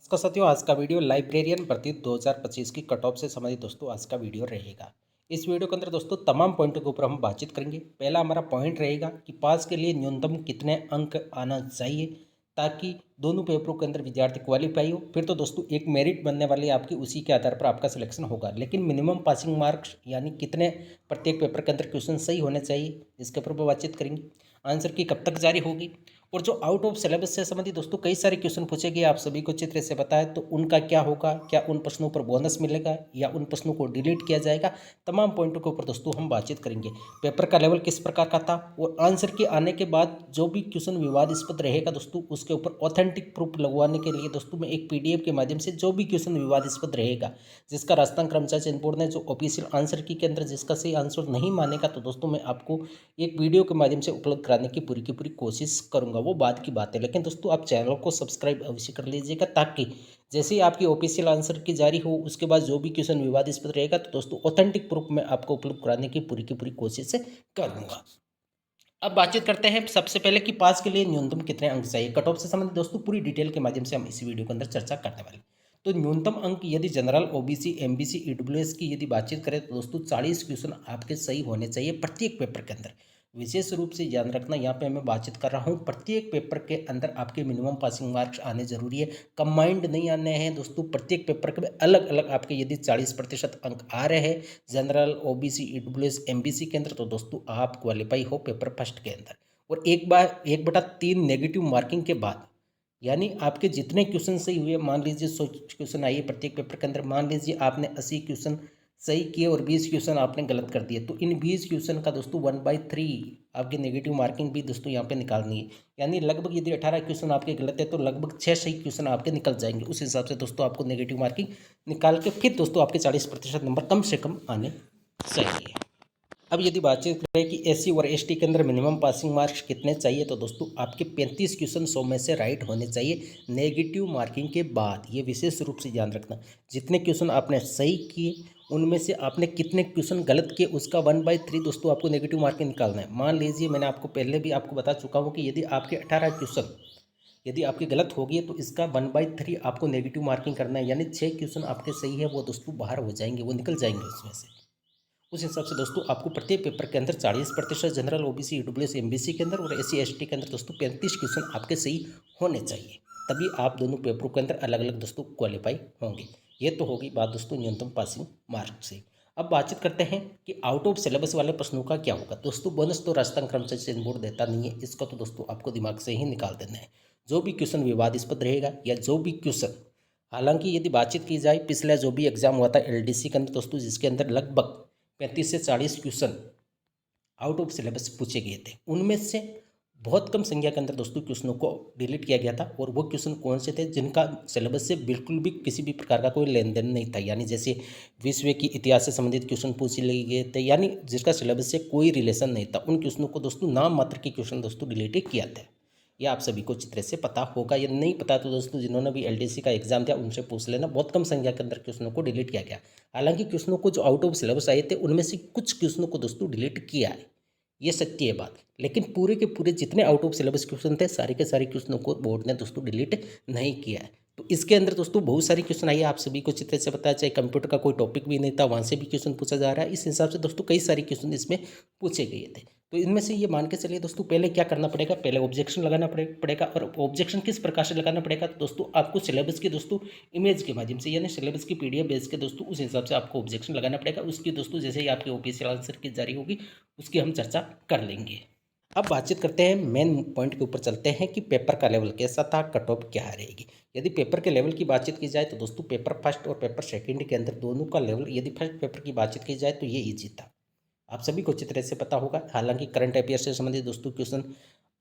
नमस्कार साथियों, आज का वीडियो लाइब्रेरियन भर्ती 2025 की कट ऑफ से संबंधित दोस्तों आज का वीडियो रहेगा। इस वीडियो के अंदर दोस्तों तमाम पॉइंटों के ऊपर हम बातचीत करेंगे। पहला हमारा पॉइंट रहेगा कि पास के लिए न्यूनतम कितने अंक आना चाहिए ताकि दोनों पेपरों के अंदर विद्यार्थी क्वालिफाई हो। फिर तो दोस्तों एक मेरिट बनने वाली आपकी, उसी के आधार पर आपका सिलेक्शन होगा। लेकिन मिनिमम पासिंग मार्क्स यानी कितने प्रत्येक पेपर के अंदर क्वेश्चन सही होने चाहिए, इसके ऊपर बातचीत करेंगे। आंसर की कब तक जारी होगी और जो आउट ऑफ सिलेबस से संबंधित दोस्तों कई सारे क्वेश्चन पूछे गए, आप सभी को चित्र से बताएं तो उनका क्या होगा, क्या उन प्रश्नों पर बोनस मिलेगा या उन प्रश्नों को डिलीट किया जाएगा। तमाम पॉइंटों के ऊपर दोस्तों हम बातचीत करेंगे। पेपर का लेवल किस प्रकार का था और आंसर के आने के बाद जो भी क्वेश्चन विवादास्पद रहेगा दोस्तों उसके ऊपर ऑथेंटिक प्रूफ लगवाने के लिए दोस्तों मैं एक पीडीएफ के माध्यम से जो भी क्वेश्चन विवादास्पद रहेगा, जिसका राजस्थान कर्मचारी चयन बोर्ड ने जो ऑफिशियल आंसर की के अंदर जिसका सही आंसर नहीं मानेगा, तो दोस्तों मैं आपको एक वीडियो के माध्यम से उपलब्ध कराने की पूरी कोशिश करूंगा। वो बाद की बात है, लेकिन दोस्तों आप चैनल को सब्सक्राइब अवश्य कर लीजिएगा ताकि जैसे ही आपकी ऑफिशियल आंसर की जारी हो उसके बाद जो भी क्वेश्चन विवादास्पद रहेगा तो दोस्तों ऑथेंटिक प्रूफ मैं आपको उपलब्ध कराने की पूरी कोशिश करूंगा। अब बातचीत करते हैं सबसे पहले कि पास के लिए न्यूनतम कितने अंक चाहिए। कट ऑफ से संबंधित दोस्तों पूरी डिटेल के माध्यम से हम इसी वीडियो के अंदर चर्चा करने वाले हैं। तो न्यूनतम अंक यदि जनरल, ओबीसी, एमबीसी, ईडब्ल्यूएस की यदि बातचीत करें तो दोस्तों 40 क्वेश्चन आपके सही होने चाहिए प्रत्येक पेपर के अंदर। विशेष रूप से ध्यान रखना, यहाँ पे मैं बातचीत कर रहा हूँ प्रत्येक पेपर के अंदर आपके मिनिमम पासिंग मार्क्स आने जरूरी है। कंबाइंड नहीं आने हैं दोस्तों, प्रत्येक पेपर के अलग अलग आपके यदि 40% अंक आ रहे हैं जनरल, ओबीसी, ईडब्ल्यूएस, एमबीसी के अंदर, तो दोस्तों आप क्वालिफाई हो पेपर फर्स्ट के अंदर। और एक बार 1/3 नेगेटिव मार्किंग के बाद यानी आपके जितने क्वेश्चन सही हुए, मान लीजिए 100 क्वेश्चन आइए प्रत्येक पेपर के अंदर, मान लीजिए आपने 80 क्वेश्चन सही किए और 20 क्वेश्चन आपने गलत कर दिए, तो इन 20 क्वेश्चन का दोस्तों 1/3 आपकी नेगेटिव मार्किंग भी दोस्तों यहाँ पे निकालनी है। यानी लगभग यदि 18 क्वेश्चन आपके गलत है तो लगभग 6 सही क्वेश्चन आपके निकल जाएंगे। उस हिसाब से दोस्तों आपको नेगेटिव मार्किंग निकाल के फिर दोस्तों आपके 40% नंबर कम से कम आने चाहिए। अब यदि बातचीत करें कि एससी और एसटी के अंदर मिनिमम पासिंग मार्क्स कितने चाहिए, तो दोस्तों आपके 35 क्वेश्चन 100 में से राइट होने चाहिए नेगेटिव मार्किंग के बाद। ये विशेष रूप से ध्यान रखना, जितने क्वेश्चन आपने सही किए उनमें से आपने कितने क्वेश्चन गलत किए उसका 1/3 दोस्तों आपको नेगेटिव मार्किंग निकालना है। मान लीजिए मैंने आपको पहले भी आपको बता चुका हूँ कि यदि आपके 18 क्वेश्चन यदि आपके गलत हो गए तो इसका 1/3 आपको नेगेटिव मार्किंग करना है। यानी 6 क्वेश्चन आपके सही है वो दोस्तों बाहर हो जाएंगे, वो निकल जाएंगे उसमें से। उस हिसाब से दोस्तों आपको प्रत्येक पेपर के अंदर 40% जनरल, ओबीसी, ईडब्ल्यूएस, एमबीसी के अंदर और एससी एसटी के अंदर दोस्तों 35 क्वेश्चन आपके सही होने चाहिए, तभी आप दोनों पेपरों के अंदर अलग अलग दोस्तों क्वालिफाई होंगे। ये तो होगी बात दोस्तों न्यूनतम पासिंग मार्क से। अब बातचीत करते हैं कि आउट ऑफ सिलेबस वाले प्रश्नों का क्या होगा। दोस्तों बोनस तो राजस्थान कर्मचारी चयन बोर्ड देता नहीं है, इसका तो दोस्तों आपको दिमाग से ही निकाल देना है। जो भी क्वेश्चन विवादास्पद रहेगा या जो भी क्वेश्चन, हालांकि यदि बातचीत की जाए पिछला जो भी एग्जाम हुआ था एलडीसी के अंदर दोस्तों, जिसके अंदर लगभग 35 से 40 क्वेश्चन आउट ऑफ सिलेबस पूछे गए थे, उनमें से बहुत कम संख्या के अंदर दोस्तों क्वेश्चनों को डिलीट किया गया था। और वो क्वेश्चन कौन से थे जिनका सिलेबस से बिल्कुल भी किसी भी प्रकार का कोई लेन देन नहीं था, यानी जैसे विश्व की इतिहास से संबंधित क्वेश्चन पूछ लिए गए थे, यानी जिसका सिलेबस से कोई रिलेशन नहीं था, उन क्वेश्चनों को दोस्तों नाम मात्र के क्वेश्चन दोस्तों डिलीट किया था। यह आप सभी को चित्र से पता होगा, या नहीं पता तो दोस्तों जिन्होंने भी एलडीसी का एग्जाम दिया उनसे पूछ लेना। बहुत कम संख्या के अंदर क्वेश्चनों को डिलीट किया गया। हालांकि क्वेश्चनों को जो आउट ऑफ सिलेबस आए थे उनमें से कुछ क्वेश्चनों को दोस्तों डिलीट किया है, ये सत्य है बात। लेकिन पूरे के पूरे जितने आउट ऑफ सिलेबस क्वेश्चन थे सारे के सारे क्वेश्चनों को बोर्ड ने दोस्तों डिलीट नहीं किया है। तो इसके अंदर दोस्तों बहुत सारे क्वेश्चन आइए आप सभी को चित्र से पता है, चाहे कंप्यूटर का कोई टॉपिक भी नहीं था वहाँ से भी क्वेश्चन पूछा जा रहा है। इस हिसाब से दोस्तों कई सारे क्वेश्चन इसमें पूछे गए थे। तो इनमें से ये मान के चलिए दोस्तों पहले क्या करना पड़ेगा, पहले ऑब्जेक्शन लगाना पड़ेगा। और ऑब्जेक्शन किस प्रकार से लगाना पड़ेगा, तो दोस्तों आपको सिलेबस के दोस्तों इमेज के माध्यम से, यानी सिलेबस की पीडीएफ बेस के दोस्तों उस हिसाब से आपको ऑब्जेक्शन लगाना पड़ेगा। उसकी दोस्तों जैसे ही आपकी ऑफिशियल आंसर की जारी होगी उसकी हम चर्चा कर लेंगे। अब बातचीत करते हैं मेन पॉइंट के ऊपर चलते हैं कि पेपर का लेवल कैसा था, कट ऑफ क्या रहेगी। यदि पेपर के लेवल की बातचीत की जाए तो दोस्तों पेपर फर्स्ट और पेपर सेकंड के अंदर दोनों का लेवल, यदि फर्स्ट पेपर की बातचीत की जाए तो ये ईजी था, आप सभी को अच्छी तरह से पता होगा। हालांकि करंट अफेयर से संबंधित दोस्तों क्वेश्चन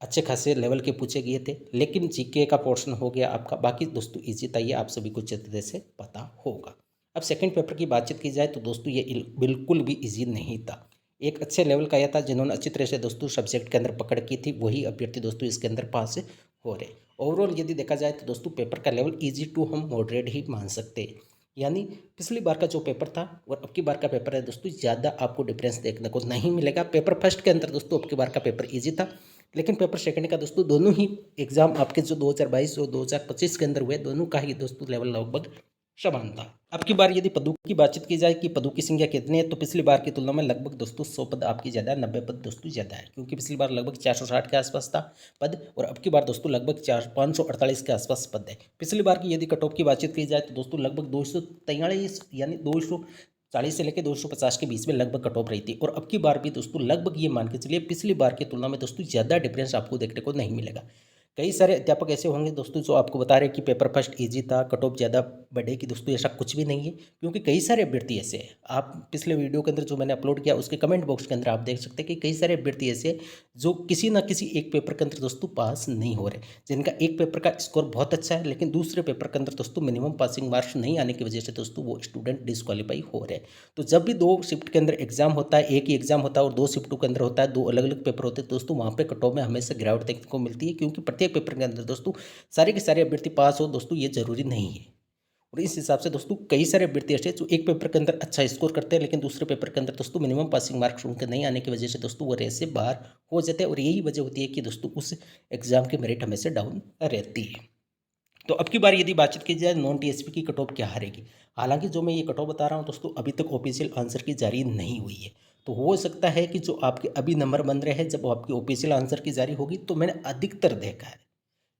अच्छे खासे लेवल के पूछे गए थे, लेकिन जीके का पोर्शन हो गया आपका, बाकी दोस्तों ईजी था, ये आप सभी को अच्छी तरह से पता होगा। अब सेकंड पेपर की बातचीत की जाए तो दोस्तों ये बिल्कुल भी ईजी नहीं था। एक अच्छे लेवल का यह था, जिन्होंने अच्छी तरह से दोस्तों सब्जेक्ट के अंदर पकड़ की थी वही अभ्यर्थी दोस्तों इसके अंदर पास हो रहे। ओवरऑल यदि देखा जाए तो दोस्तों पेपर का लेवल ईजी टू हम मॉडरेट ही मान सकते हैं। यानी पिछली बार का जो पेपर था और अब की बार का पेपर है दोस्तों, ज़्यादा आपको डिफरेंस देखने को नहीं मिलेगा। पेपर फर्स्ट के अंदर दोस्तों अब की बार का पेपर इजी था, लेकिन पेपर सेकंड का दोस्तों दोनों ही एग्जाम आपके जो 2022 और 2025 के अंदर हुए, दोनों का ही दोस्तों लेवल लगभग समान था। अब की बार यदि पदों की बातचीत की जाए कि पदों की संख्या कितनी है, तो पिछली बार की तुलना में लगभग दोस्तों 100 पद आपकी ज़्यादा है, 90 पद दोस्तों ज़्यादा है, क्योंकि पिछली बार लगभग 460 के आसपास था पद, और अब की बार दोस्तों लगभग 548 के आसपास पद है। पिछली बार की यदि कट ऑफ की बातचीत की जाए तो दोस्तों लगभग 243 यानी 240 से लेकर 250 के बीच में लगभग कट ऑफ रही थी, और अब की बार भी दोस्तों लगभग ये मान के चलिए पिछली बार की तुलना में दोस्तों ज़्यादा डिफरेंस आपको देखने को नहीं मिलेगा। कई सारे अध्यापक ऐसे होंगे दोस्तों जो आपको बता रहे हैं कि पेपर फर्स्ट इजी था, कट ऑफ ज़्यादा बढ़ेगी, दोस्तों ऐसा कुछ भी नहीं है, क्योंकि कई सारे अभ्यर्थी ऐसे हैं। आप पिछले वीडियो के अंदर जो मैंने अपलोड किया उसके कमेंट बॉक्स के अंदर आप देख सकते हैं कि कई सारे अभ्यर्थी ऐसे हैं जो किसी ना किसी एक पेपर के अंदर दोस्तों पास नहीं हो रहे, जिनका एक पेपर का स्कोर बहुत अच्छा है लेकिन दूसरे पेपर के अंदर दोस्तों मिनिमम पासिंग मार्क्स नहीं आने की वजह से दोस्तों वो स्टूडेंट डिस्क्वालीफाई हो रहे हैं। तो जब भी 2 शिफ्ट के अंदर एग्जाम होता है, एक ही एग्जाम होता है और 2 शिफ्टों के अंदर होता है, 2 अलग अलग पेपर होते हैं दोस्तों, वहाँ पे कट ऑफ में हमेशा गिरावट देखने को मिलती है, क्योंकि प्रत्येक पेपर के अंदर दोस्तों सारे के सारे अभ्यर्थी पास हो दोस्तों ये जरूरी नहीं है। और इस हिसाब से दोस्तों कई सारे अभ्यर्थी ऐसे जो एक पेपर के अंदर अच्छा स्कोर करते हैं लेकिन दूसरे पेपर के अंदर दोस्तों मिनिमम पासिंग मार्क्स उनके नहीं आने की वजह से दोस्तों वो रेस से बाहर हो जाते हैं, और यही वजह होती है कि दोस्तों उस एग्जाम की मेरिट हमेशा डाउन रहती है। तो अब की बार यदि बातचीत की जाए नॉन टीएसपी की कट ऑफ क्या हारेगी, हालांकि जो मैं ये कट ऑफ बता रहा हूँ दोस्तों अभी तक ऑफिशियल आंसर की जारी नहीं हुई है, तो हो सकता है कि जो आपके अभी नंबर बन रहे हैं जब आपकी ऑफिशियल आंसर की जारी होगी, तो मैंने अधिकतर देखा है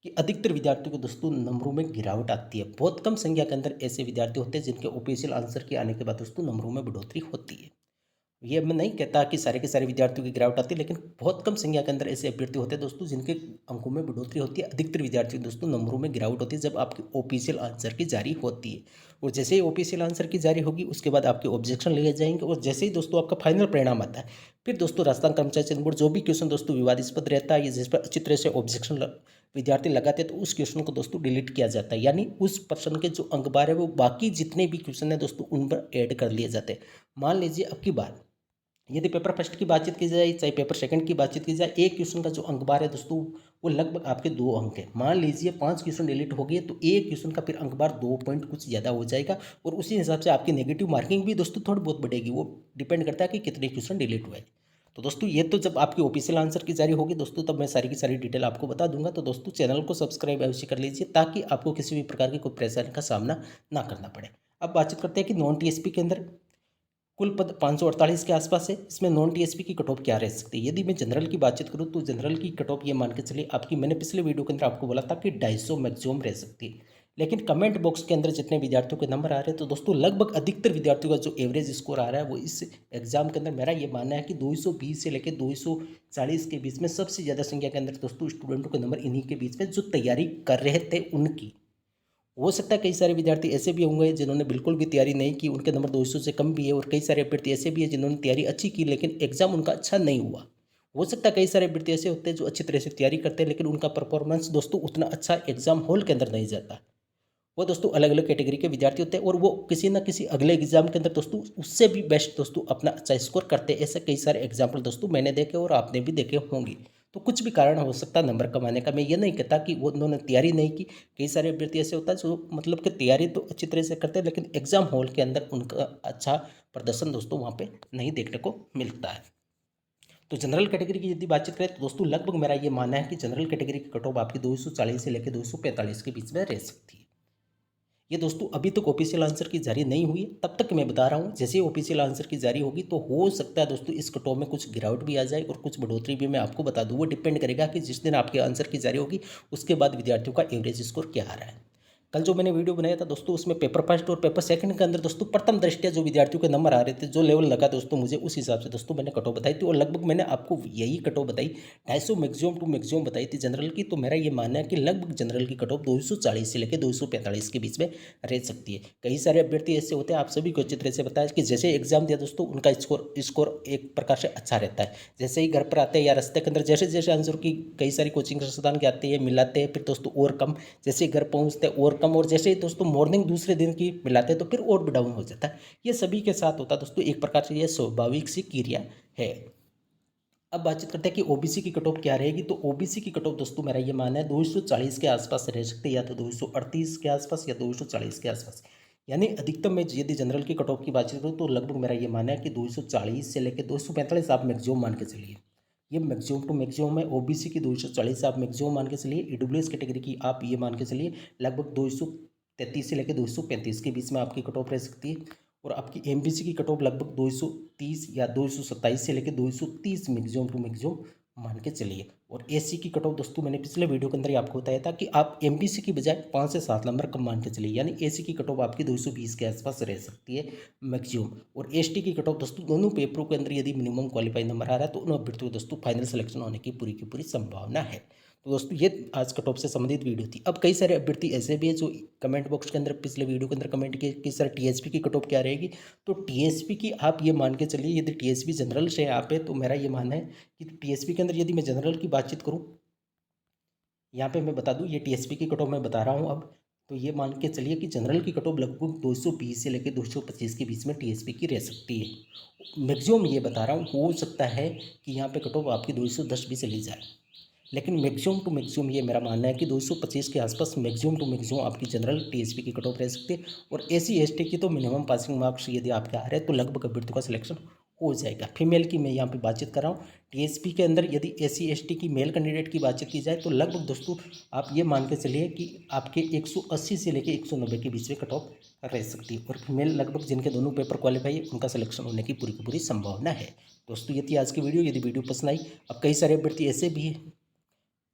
कि अधिकतर विद्यार्थियों को दोस्तों नंबरों में गिरावट आती है। बहुत कम संख्या के अंदर ऐसे विद्यार्थी होते हैं जिनके ऑफिशियल आंसर के आने के बाद दोस्तों नंबरों में बढ़ोतरी होती है। ये मैं नहीं कहता कि सारे के सारे विद्यार्थियों की गिरावट आती है, लेकिन बहुत कम संख्या के अंदर ऐसे अभ्यर्थी होते हैं दोस्तों जिनके अंकों में बढ़ोतरी होती है। अधिकतर विद्यार्थियों दोस्तों नंबरों में गिरावट होती है जब आपकी ऑफिशियल आंसर की जारी होती है, और जैसे ही ऑफिशियल आंसर की जारी होगी उसके बाद आपके ऑब्जेक्शन लिए जाएंगे, और जैसे ही दोस्तों आपका फाइनल परिणाम आता है फिर दोस्तों राजस्थान कर्मचारी चयन बोर्ड जो भी क्वेश्चन दोस्तों विवादास्पद रहता है या जिस पर अच्छी तरह से ऑब्जेक्शन विद्यार्थी लगाते हैं तो उस क्वेश्चन को दोस्तों डिलीट किया जाता है, यानी उस पर्सन के जो अंक बार है वो बाकी जितने भी क्वेश्चन है दोस्तों उन पर ऐड कर लिए जाते हैं। मान लीजिए अब की बार यदि पेपर फर्स्ट की बातचीत की जाए चाहे पेपर सेकंड की बातचीत की जाए, एक क्वेश्चन का जो अंक बार है दोस्तों वो लगभग आपके 2 अंक है। मान लीजिए 5 क्वेश्चन डिलीट हो गए तो एक क्वेश्चन का फिर अंक बार 2 पॉइंट कुछ ज़्यादा हो जाएगा, और उसी हिसाब से आपकी नेगेटिव मार्किंग भी दोस्तों थोड़ी बहुत बढ़ेगी, वो डिपेंड करता है कि कितने क्वेश्चन डिलीट हुए। तो दोस्तों ये तो जब आपकी ऑफिशियल आंसर की जारी होगी दोस्तों तब मैं सारी की सारी डिटेल आपको बता दूंगा। तो दोस्तों चैनल को सब्सक्राइब अवश्य कर लीजिए ताकि आपको किसी भी प्रकार की कोई परेशानी का सामना ना करना पड़े। अब बातचीत करते हैं कि नॉन टीएसपी के अंदर कुल पद 548 के आसपास है, इसमें नॉन टीएसपी की कट ऑफ क्या रह सकती है। यदि मैं जनरल की बातचीत करूं तो जनरल की कट ऑफ ये मान के चलिए आपकी, मैंने पिछले वीडियो के अंदर आपको बोला था कि 250 मैक्सिमम रह सकती है, लेकिन कमेंट बॉक्स के अंदर जितने विद्यार्थियों के नंबर आ रहे हैं तो दोस्तों लगभग अधिकतर विद्यार्थियों का जो एवरेज स्कोर आ रहा है वो इस एग्जाम के अंदर मेरा ये मानना है कि 220 से लेकर 240 के बीच में सबसे ज़्यादा संख्या के अंदर दोस्तों स्टूडेंटों के नंबर इन्हीं के बीच में जो तैयारी कर रहे थे उनकी। हो सकता है कई सारे विद्यार्थी ऐसे भी होंगे जिन्होंने बिल्कुल भी तैयारी नहीं की, उनके नंबर 200 से कम भी है, और कई सारे अभ्यर्थी ऐसे भी हैं जिन्होंने तैयारी अच्छी की लेकिन एग्जाम उनका अच्छा नहीं हुआ। हो सकता है कई सारे अभ्यर्थी ऐसे होते हैं जो अच्छी तरह से तैयारी करते हैं लेकिन उनका परफॉर्मेंस दोस्तों उतना अच्छा एग्जाम हॉल के अंदर नहीं जाता। वो दोस्तों अलग अलग कैटेगरी के विद्यार्थी होते हैं और वो किसी ना किसी अगले एग्जाम के अंदर दोस्तों उससे भी बेस्ट दोस्तों अपना अच्छा स्कोर करते हैं। ऐसे कई सारे एग्जाम्पल दोस्तों मैंने देखे और आपने भी देखे होंगे। तो कुछ भी कारण हो सकता है नंबर कमाने का, मैं ये नहीं कहता कि वो उन्होंने तैयारी नहीं की। कई सारे अभ्यर्थी ऐसे होता है जो मतलब कि तैयारी तो अच्छी तरह से करते हैं लेकिन एग्जाम हॉल के अंदर उनका अच्छा प्रदर्शन दोस्तों वहाँ पे नहीं देखने को मिलता है। तो जनरल कैटेगरी की यदि बातचीत करें तो दोस्तों लगभग मेरा ये मानना है कि जनरल कैटेगरी की कट ऑफ आपकी 240 से लेकर 245 के बीच में रह सकती है। ये दोस्तों अभी तक ऑफिशियल आंसर की जारी नहीं हुई है, तब तक मैं बता रहा हूँ जैसे ही ऑफिशियल आंसर की जारी होगी तो हो सकता है दोस्तों इस कट ऑफ में कुछ गिरावट भी आ जाए और कुछ बढ़ोतरी भी मैं आपको बता दूँ। वो डिपेंड करेगा कि जिस दिन आपके आंसर की जारी होगी उसके बाद विद्यार्थियों का एवरेज स्कोर क्या आ रहा है। कल जो मैंने वीडियो बनाया था दोस्तों उसमें पेपर फर्स्ट और पेपर सेकंड के अंदर दोस्तों प्रथम दृष्टया जो विद्यार्थियों के नंबर आ रहे थे, जो लेवल लगा दोस्तों मुझे, उस हिसाब से दोस्तों मैंने कट ऑफ बताई थी, और लगभग मैंने आपको यही कट ऑफ बताई 250 मैक्सिमम टू मैक्सिमम बताई थी जनरल की। तो मेरा ये मानना है कि लगभग जनरल की कट ऑफ 240 से लेकर 245 के बीच में रह सकती है। कई सारे अभ्यर्थी ऐसे होते हैं, आप सभी को अच्छी तरह से बताया कि जैसे एग्जाम दिया दोस्तों उनका स्कोर एक प्रकार से अच्छा रहता है। जैसे ही घर पर आते हैं या रास्ते के अंदर जैसे जैसे आंसर की कई सारी कोचिंग संस्थान के आते हैं मिलाते हैं, फिर दोस्तों और कम, जैसे घर पहुंचते हैं और कम, और जैसे ही दोस्तों मॉर्निंग दूसरे दिन की मिलाते हैं तो फिर और भी डाउन हो जाता है। ये सभी के साथ होता है दोस्तों, एक प्रकार से ये स्वाभाविक सी क्रिया है। अब बातचीत करते हैं कि ओबीसी की कट ऑफ क्या रहेगी। तो ओबीसी की कट ऑफ दोस्तों मेरा ये मानना है 240 के आसपास रह सकते हैं, या तो 238 के आसपास या 240 के आसपास। यानी अधिकतम में यदि जनरल की कट ऑफ की बातचीत करूँ तो लगभग मेरा ये मानना है कि 240 से लेकर 245 आप मैक्सिमम मान के चलिए। ये मैक्सिमम टू मैक्सिमम है। ओबीसी की 240 आप मैक्सिमम मान के चलिए। ईडब्ल्यूएस कैटेगरी की आप ये मान के चलिए लगभग 233 से लेकर 235 के बीच में आपकी कट ऑफ रह सकती है। और आपकी एमबीसी की कट ऑफ लगभग 230 या 227 से लेकर 230 मैक्सिमम टू मैक्सिमम मान के चलिए। और एससी की कट ऑफ दोस्तों मैंने पिछले वीडियो के अंदर ही आपको बताया था कि आप एमबीसी की बजाय 5 से 7 नंबर कम मान के चलिए, यानी एससी की कट ऑफ आपकी 220 के आसपास रह सकती है मैक्सिमम। और एसटी की कट ऑफ दोस्तों दोनों पेपरों के अंदर यदि मिनिमम क्वालिफाई नंबर आ रहा है तो उन अभ्यर्थियों को दोस्तों फाइनल सिलेक्शन होने की पूरी संभावना है। तो दोस्तों ये आज कट ऑफ से संबंधित वीडियो थी। अब कई सारे अभ्यर्थी ऐसे भी हैं जो कमेंट बॉक्स के अंदर पिछले वीडियो के अंदर कमेंट किए कि सर टीएसपी की कट ऑफ क्या रहेगी। तो टीएसपी की आप ये मान के चलिए, यदि टीएसपी जनरल से यहाँ पे, तो मेरा ये मानना है कि टीएसपी के अंदर यदि मैं जनरल की बातचीत करूँ, यहाँ पे मैं बता दूँ ये टीएसपी की कट ऑफ मैं बता रहा हूँ अब, तो ये मान के चलिए कि जनरल की कट ऑफ लगभग 220 से लेकर 225 के बीच में टीएसपी की रह सकती है। मैक्सिमम ये बता रहा हूँ, हो सकता है कि यहाँ पे कट ऑफ आपकी 210 भी चली जाए, लेकिन मैक्सिमम टू मैक्सिमम ये मेरा मानना है कि 225 के आसपास मैक्सिमम टू मैक्सिमम आपकी जनरल टीएसपी की कट ऑफ रह सकती है। और एससी एसटी की तो मिनिमम पासिंग मार्क्स यदि आपके आ रहे हैं तो लगभग अभ्यर्थियों का सिलेक्शन हो जाएगा। फीमेल की मैं यहाँ पे बातचीत कर रहा हूँ। टीएसपी के अंदर यदि एससी एसटी की मेल कैंडिडेट की बातचीत की जाए तो लगभग दोस्तों आप ये मान के चलिए कि आपके 180 से लेकर 190 के बीच में कट ऑफ रह सकती है। और फीमेल लगभग जिनके दोनों पेपर क्वालिफाई है उनका सिलेक्शन होने की पूरी संभावना है। दोस्तों ये थी आज की वीडियो। यदि वीडियो पसंद आई, अब कई सारे अभ्यर्थी ऐसे भी हैं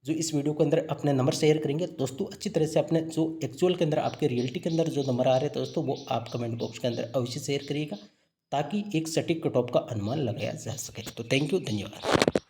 जो इस वीडियो के अंदर अपने नंबर शेयर करेंगे। दोस्तों अच्छी तरह से अपने जो एक्चुअल के अंदर आपके रियलिटी के अंदर जो नंबर आ रहे हैं दोस्तों वो आप कमेंट बॉक्स के अंदर अवश्य शेयर करिएगा, ताकि एक सटीक कट ऑफ का अनुमान लगाया जा सके। तो थैंक यू, धन्यवाद।